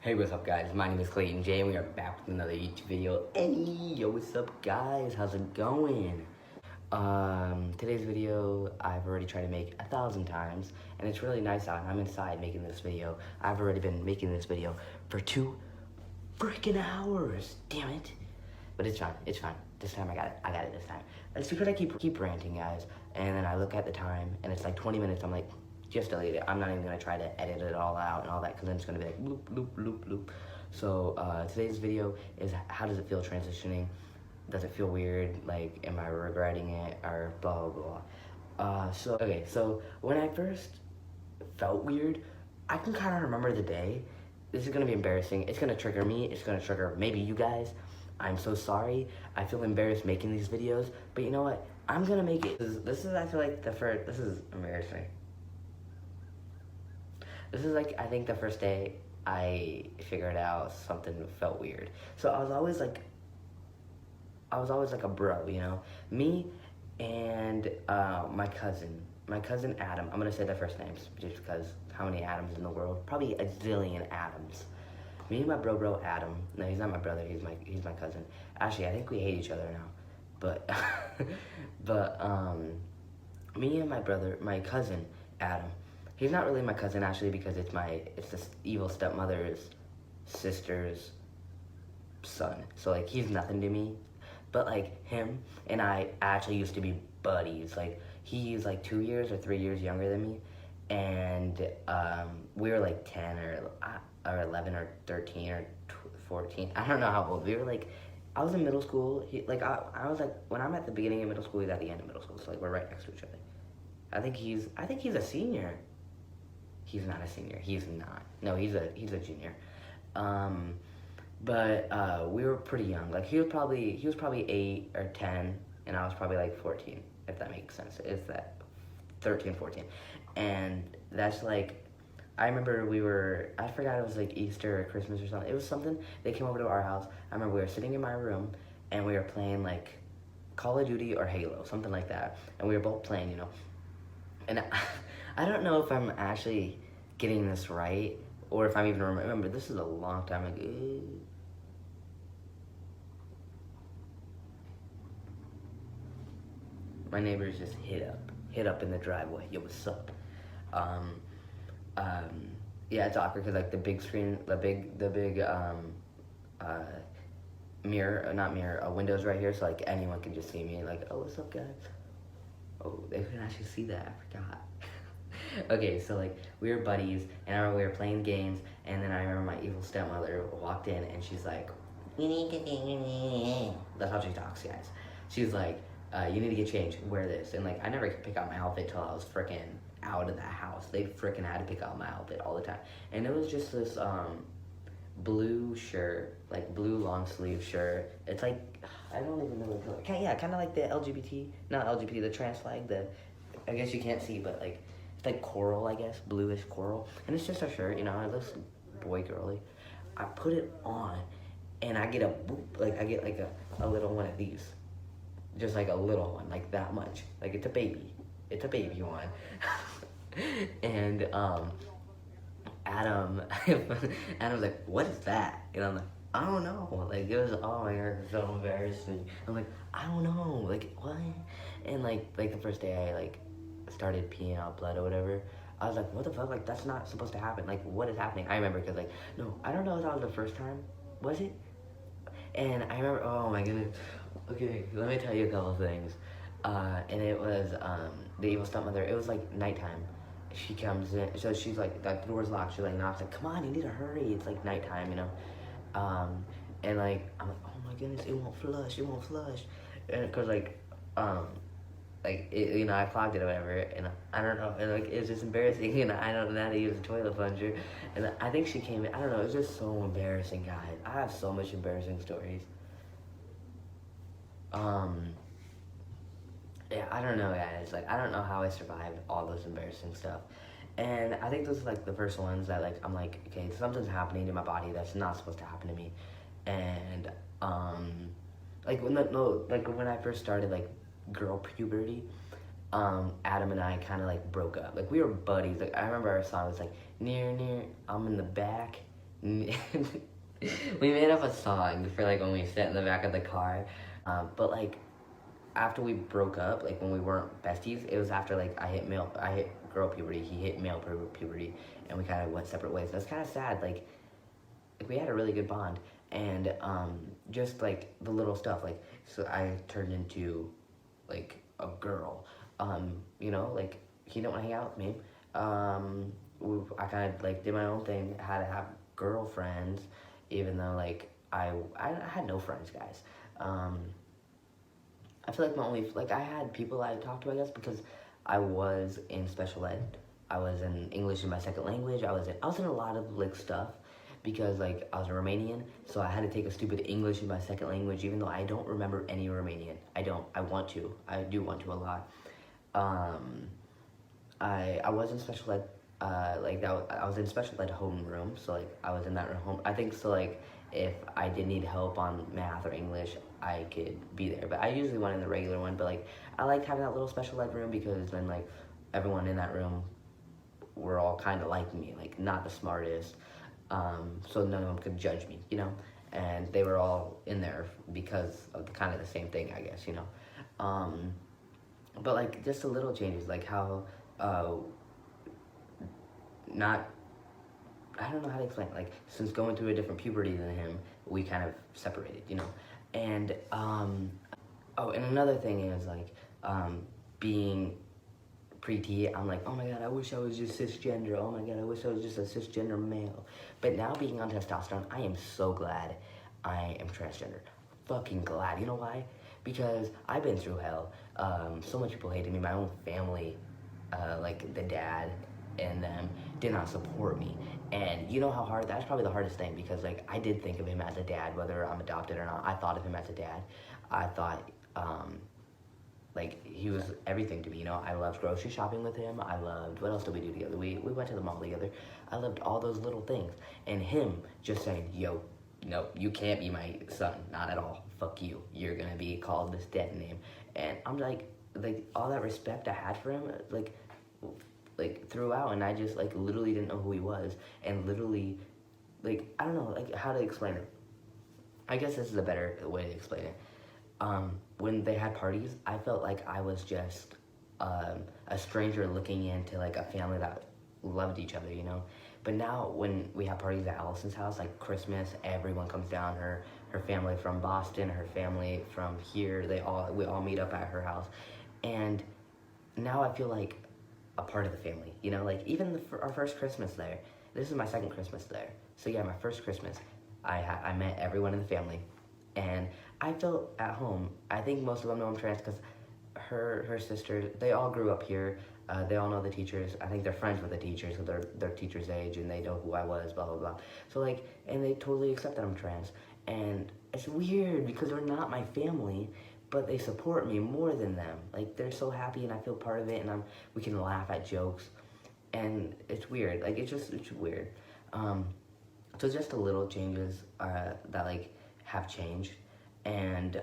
Hey, what's up, guys? My name is Clayton J, and we are back with another YouTube video. Yo, what's up, guys? How's it going? Today's video I've already tried to make 1,000 times, and it's really nice out. I'm inside making this video. I've already been making this video for 2 freaking hours. Damn it! But it's fine. It's fine. This time I got it. I got it this time. It's because I keep ranting, guys, and then I look at the time, and it's like 20 minutes. I'm like, just delete it. I'm not even gonna try to edit it all out and all that, because then it's gonna be like loop, loop, loop, loop. So today's video is how does it feel transitioning? Does it feel weird? Like, am I regretting it, or blah blah blah. So when I first felt weird, I can kind of remember the day. This is gonna be embarrassing. It's gonna trigger me. It's gonna trigger maybe you guys. I'm so sorry. I feel embarrassed making these videos, but you know what? I'm gonna make it. This is I feel like this is embarrassing. This is like, I think the first day I figured out something felt weird. So I was always like a bro, you know? Me and my cousin Adam. I'm gonna say their first names just because how many Adams in the world? Probably a zillion Adams. Me and my bro Adam. No, he's not my brother. He's my cousin. Actually, I think we hate each other now. But me and my cousin Adam. He's not really my cousin, actually, because it's this evil stepmother's sister's son. So, like, he's nothing to me. But, like, him and I actually used to be buddies. Like, he's, like, 2 years or 3 years younger than me. And we were, like, 10 or 11 or 13 or 14. I don't know how old. We were, like, I was in middle school. I was, like, when I'm at the beginning of middle school, he's at the end of middle school. So, like, we're right next to each other. I think he's a senior. He's not a senior. He's not. No, he's a junior. But we were pretty young. Like, he was probably 8 or 10, and I was probably like 14, if that makes sense. It's that 13, 14. And that's like, I remember I forgot it was like Easter or Christmas or something. It was something. They came over to our house. I remember we were sitting in my room, and we were playing like Call of Duty or Halo, something like that. And we were both playing, you know. And I don't know if I'm actually getting this right, or if I'm even remember. This is a long time ago. My neighbors just hit up in the driveway. Yo, what's up? Yeah, it's awkward because like the big screen, the big mirror, not mirror, windows right here, so like anyone can just see me. Like, oh, what's up, guys? Oh, they can actually see that. I forgot. Okay, so like we were buddies, and I remember we were playing games, and then I remember my evil stepmother walked in, and she's like, "You need to." That's how she talks, guys. She's like, "You need to get changed. Wear this." And like I never could pick out my outfit till I was freaking out of the house. They freaking had to pick out my outfit all the time, and it was just this blue shirt, like blue long sleeve shirt. It's like, I don't even know what color. Yeah, kind of like the LGBT, not LGBT, the trans flag. I guess you can't see, but like it's like coral, I guess, bluish coral. And it's just a shirt, you know. It looks boy girly. I put it on, and I get I get like a little one of these, just like a little one, like that much. Like it's a baby one. And Adam's like, what is that? And I'm like, I don't know. Like, it was, oh my god, it's so embarrassing. I'm like, I don't know. Like, what? And like the first day I like started peeing out blood or whatever, I was like, what the fuck? Like, that's not supposed to happen. Like, what is happening? I remember because like, no, I don't know if that was the first time. Was it? And I remember, oh my goodness. Okay, let me tell you a couple things. And it was the evil stepmother. It was like nighttime. She comes in, so she's like the door's locked. She like knocks, like, come on, you need to hurry. It's like nighttime, you know. And like I'm like, oh my goodness, it won't flush, and cause like you know, I clogged it or whatever, and I don't know, and like it's just embarrassing, you know. I don't know how to use a toilet plunger, and I think she came in. I don't know. It's just so embarrassing, guys. I have so much embarrassing stories. Yeah, I don't know, guys. Like, I don't know how I survived all those embarrassing stuff. And I think those are, like, the first ones that, like, I'm like, okay, something's happening to my body that's not supposed to happen to me. And, like, when I first started, like, girl puberty, Adam and I kind of, like, broke up. Like, we were buddies. Like, I remember our song was, like, near, I'm in the back, we made up a song for like when we sat in the back of the car, but like after we broke up, like when we weren't besties, it was after like I hit girl puberty, he hit male puberty, and we kind of went separate ways. That's kind of sad. Like we had a really good bond, and just like the little stuff, like so I turned into like a girl, you know, like he didn't want to hang out with me. I kind of like did my own thing, had to have girlfriends, even though like I had no friends, guys. I feel like my only, like I had people I talked to, I guess, because I was in special ed. I was in English as my second language. I was in a lot of like stuff because like I was a Romanian, so I had to take a stupid English as my second language, even though I don't remember any Romanian. I don't. I want to. I do want to a lot. I was in special ed. I was in special ed homeroom, so like I was in that home. I think so. Like if I did need help on math or English, I could be there. But I usually went in the regular one. But like I liked having that little special ed room because then like everyone in that room were all kind of like me, like not the smartest. So none of them could judge me, you know. And they were all in there because of kind of the same thing, I guess, you know. But like just the little changes, like how not, I don't know how to explain it. Like since going through a different puberty than him, we kind of separated, you know. And oh, and another thing is like being pre-T, I'm like, oh my god, I wish I was just cisgender. Oh my god, I wish I was just a cisgender male. But now being on testosterone, I am so glad I am transgender. Fucking glad. You know why? Because I've been through hell. So much people hated me. My own family, like the dad and them, did not support me. And you know how hard, that's probably the hardest thing because like I did think of him as a dad, whether I'm adopted or not. I thought of him as a dad. I thought, like he was everything to me, you know. I loved grocery shopping with him. I loved, what else did we do together? We went to the mall together. I loved all those little things. And him just saying, yo, no, you can't be my son, not at all. Fuck you. You're gonna be called this dead name. And I'm like all that respect I had for him, like throughout, and I just like literally didn't know who he was, and literally, like I don't know, like how to explain it. I guess this is a better way to explain it. When they had parties, I felt like I was just a stranger looking into like a family that loved each other, you know. But now when we have parties at Allison's house, like Christmas, everyone comes down. Her family from Boston, her family from here, we all meet up at her house, and now I feel like a part of the family, you know. Like even our first Christmas there. This is my second Christmas there. So yeah, my first Christmas, I met everyone in the family, and I felt at home. I think most of them know I'm trans because her sisters, they all grew up here. They all know the teachers. I think they're friends with the teachers because they're teachers' age and they know who I was, blah, blah, blah. So like, and they totally accept that I'm trans. And it's weird because they're not my family, but they support me more than them. Like they're so happy and I feel part of it, and we can laugh at jokes. And it's weird. Like it's weird. So just the little changes that like have changed. And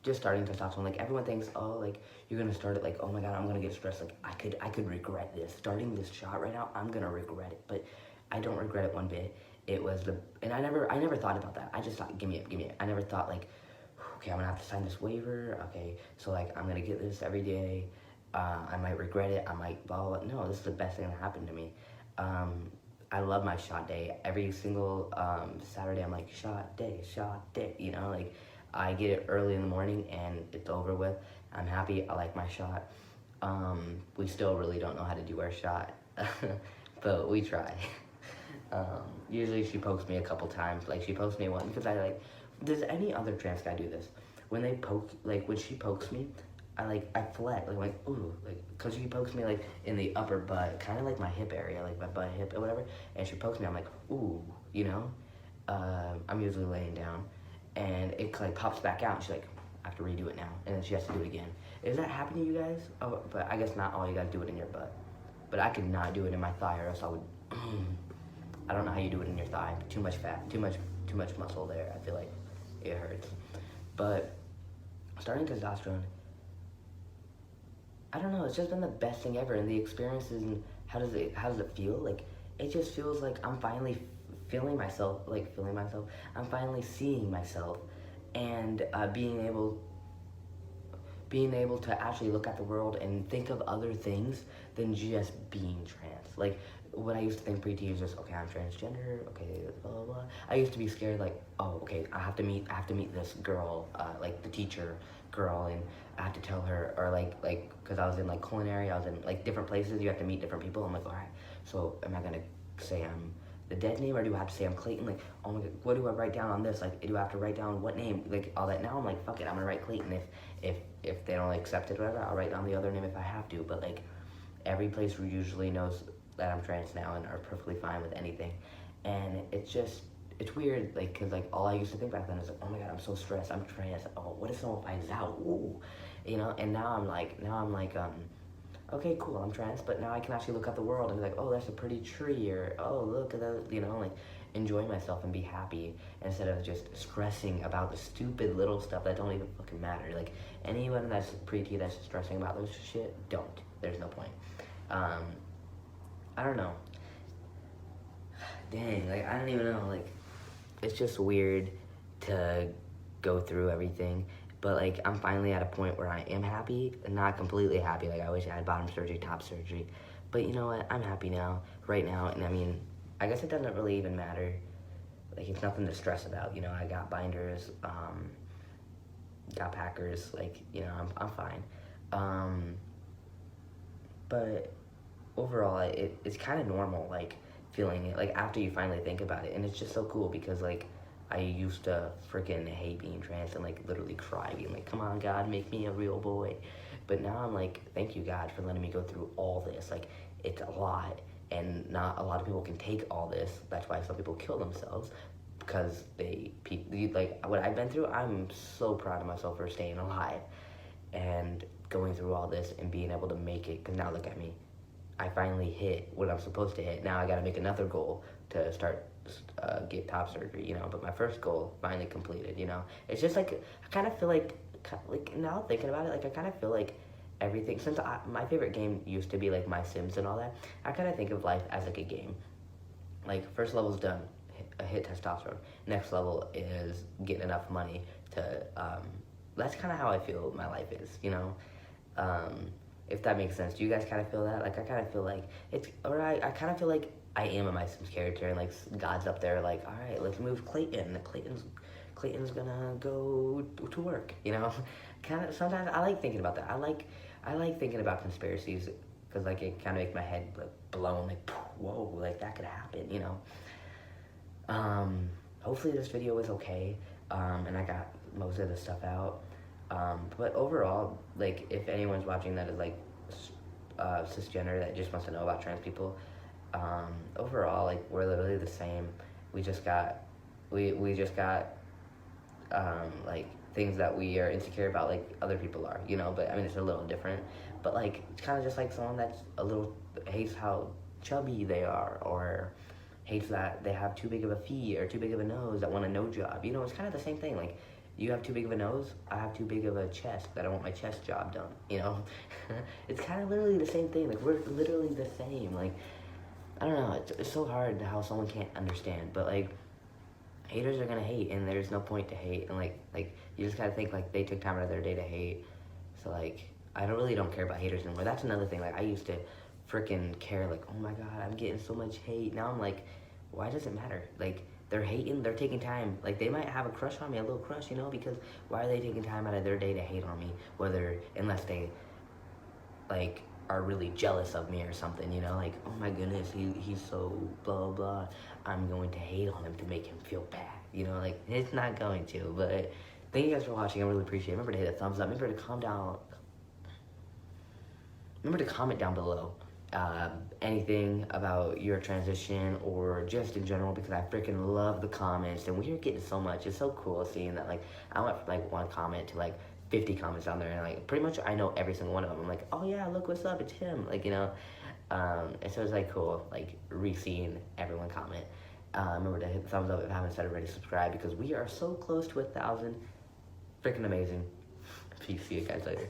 just starting testosterone, like everyone thinks, oh, like you're gonna start it, like oh my god, I'm gonna get stressed, like I could regret this. Starting this shot right now, I'm gonna regret it, but I don't regret it one bit. It was and I never thought about that. I just thought, give me it. I never thought like, okay, I'm gonna have to sign this waiver. Okay, so like I'm gonna get this every day. I might regret it. I might blah, blah, blah. No, this is the best thing that happened to me. I love my shot day. Every single Saturday, I'm like, shot day, you know, like I get it early in the morning and it's over with. I'm happy, I like my shot. We still really don't know how to do our shot, but we try. Usually she pokes me a couple times, like she pokes me once, because I like, does any other trans guy do this? When they poke, like when she pokes me, I flex, like ooh, like, cause she pokes me like in the upper butt, kind of like my hip area, like my butt, hip, or whatever, and she pokes me, I'm like, ooh, you know? I'm usually laying down, and it like pops back out, and she's like, I have to redo it now, and then she has to do it again. Does that happen to you guys? Oh, but I guess not all you guys do it in your butt. But I could not do it in my thigh, or else I would, I don't know how you do it in your thigh, too much fat, too much muscle there, I feel like it hurts. But starting testosterone, I don't know, it's just been the best thing ever, and the experiences, and how does it feel? Like, it just feels like I'm finally feeling myself, I'm finally seeing myself, and being able to actually look at the world and think of other things than just being trans. Like, what I used to think pre-T is just, okay, I'm transgender, okay, blah, blah, blah. I used to be scared, like, oh, okay, I have to meet this girl, like, the teacher girl, and I have to tell her, or, because I was in, like, culinary, I was in, like, different places, you have to meet different people. I'm like, all right, so am I gonna say I'm the dead name, or do I have to say I'm Clayton? Like, oh my God, what do I write down on this? Like, do I have to write down what name? Like, all that. Now I'm like, fuck it, I'm gonna write Clayton. If they don't accept it, whatever, I'll write down the other name if I have to. But like, every place usually knows that I'm trans now and are perfectly fine with anything. And it's weird, like, cause like all I used to think back then is like, oh my God, I'm so stressed, I'm trans. Oh, what if someone finds out? Ooh, you know. And now I'm like, okay, cool, I'm trans, but now I can actually look at the world and be like, oh, that's a pretty tree, or oh, look at that, you know, like, enjoy myself and be happy instead of just stressing about the stupid little stuff that don't even fucking matter. Like, anyone that's pre-T that's stressing about those shit, don't. There's no point. I don't know. Dang, like, I don't even know, like, it's just weird to go through everything. But like, I'm finally at a point where I am happy, not completely happy. Like, I wish I had bottom surgery, top surgery. But you know what? I'm happy now, right now. And I mean, I guess it doesn't really even matter. Like, it's nothing to stress about. You know, I got binders, got Packers. Like, you know, I'm fine. But overall, it's kind of normal, like, feeling it, like, after you finally think about it. And it's just so cool because, like, I used to freaking hate being trans and, like, literally cry, being like, come on, God, make me a real boy. But now I'm like, thank you, God, for letting me go through all this. Like, it's a lot, and not a lot of people can take all this. That's why some people kill themselves, because like, what I've been through, I'm so proud of myself for staying alive and going through all this and being able to make it. Because now look at me. I finally hit what I'm supposed to hit. Now I got to make another goal to start get top surgery, you know. But my first goal finally completed, you know. It's just like, I kind of feel like now thinking about it, like, I kind of feel like everything, since my favorite game used to be like My Sims and all that, I kind of think of life as like a game. Like, first level's done, hit testosterone. Next level is getting enough money to that's kind of how I feel my life is, you know. If that makes sense. Do you guys kind of feel that? Like, I kind of feel like it's, or I kind of feel like I am a My Sims character, and like, God's up there like, all right, let's move Clayton. Clayton's gonna go to work, you know. Kind of, sometimes I like thinking about that. I like thinking about conspiracies, because like, it kind of makes my head like blown, like, whoa, like, that could happen, you know. Hopefully this video was okay, and I got most of the stuff out. But overall, like, if anyone's watching that is like cisgender that just wants to know about trans people, overall, like, we're literally the same. We just got like, things that we are insecure about, like other people are, you know. But I mean, it's a little different. But like, it's kind of just like someone that's a little hates how chubby they are, or hates that they have too big of a feet or too big of a nose, that want a no job. You know, it's kind of the same thing. Like, you have too big of a nose, I have too big of a chest that I want my chest job done, you know? It's kind of literally the same thing. Like, we're literally the same. Like, I don't know, it's so hard how someone can't understand. But like, haters are gonna hate, and there's no point to hate. And like you just gotta think, like, they took time out of their day to hate. So like, I really don't care about haters anymore. That's another thing. Like, I used to freaking care, like, oh my God, I'm getting so much hate. Now I'm like, why does it matter? Like, they're hating, they're taking time. Like, they might have a crush on me, a little crush, you know, because why are they taking time out of their day to hate on me? Unless they, like, are really jealous of me or something, you know? Like, oh my goodness, he's so blah, blah. I'm going to hate on him to make him feel bad, you know? Like, it's not going to. But thank you guys for watching. I really appreciate it. Remember to hit a thumbs up. Remember to comment down below anything about your transition, or just in general, because I freaking love the comments, and we are getting so much. It's so cool seeing that. Like, I went from like 1 comment to like 50 comments down there, and like, pretty much I know every single one of them. I'm like, oh yeah, look what's up, it's him, like, you know. And so it's like cool, like, re-seeing everyone comment. Remember to hit the thumbs up if you haven't said already, subscribe, because we are so close to 1,000. Freaking amazing. Peace, see you guys later.